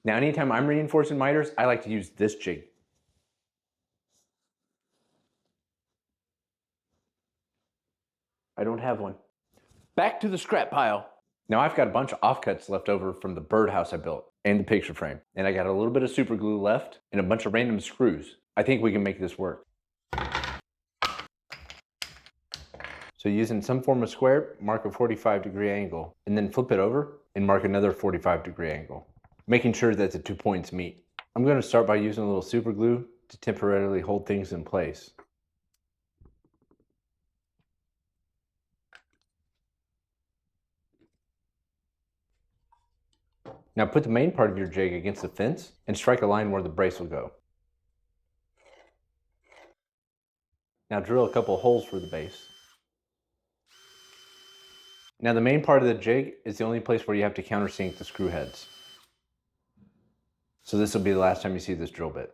Now, anytime I'm reinforcing miters, I like to use this jig. I don't have one. Back to the scrap pile. Now I've got a bunch of offcuts left over from the birdhouse I built and the picture frame. And I got a little bit of super glue left and a bunch of random screws. I think we can make this work. So using some form of square, mark a 45-degree angle and then flip it over and mark another 45-degree angle, making sure that the 2 points meet. I'm going to start by using a little super glue to temporarily hold things in place. Now put the main part of your jig against the fence and strike a line where the brace will go. Now drill a couple of holes for the base. Now the main part of the jig is the only place where you have to countersink the screw heads. So this will be the last time you see this drill bit.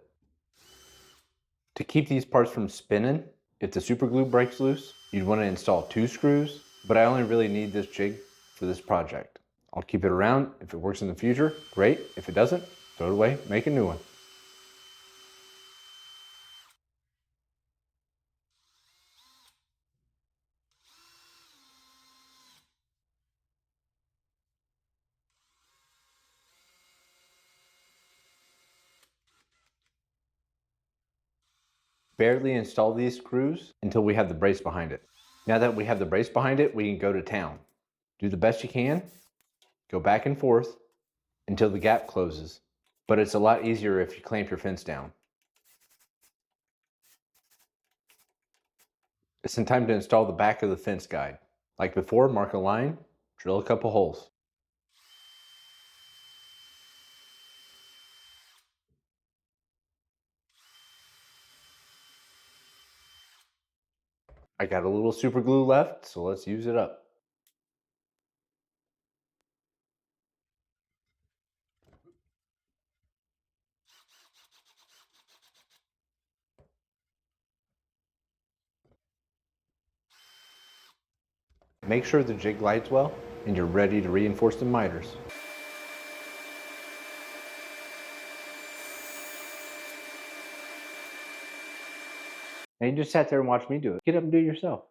To keep these parts from spinning, if the super glue breaks loose, you'd want to install 2 screws, but I only really need this jig for this project. I'll keep it around. If it works in the future, great. If it doesn't, throw it away, make a new one. Barely install these screws until we have the brace behind it. Now that we have the brace behind it, we can go to town. Do the best you can, go back and forth until the gap closes, but it's a lot easier if you clamp your fence down. It's time to install the back of the fence guide. Like before, mark a line, drill a couple holes. I got a little super glue left, so let's use it up. Make sure the jig glides well and you're ready to reinforce the miters. Now you just sat there and watched me do it. Get up and do it yourself.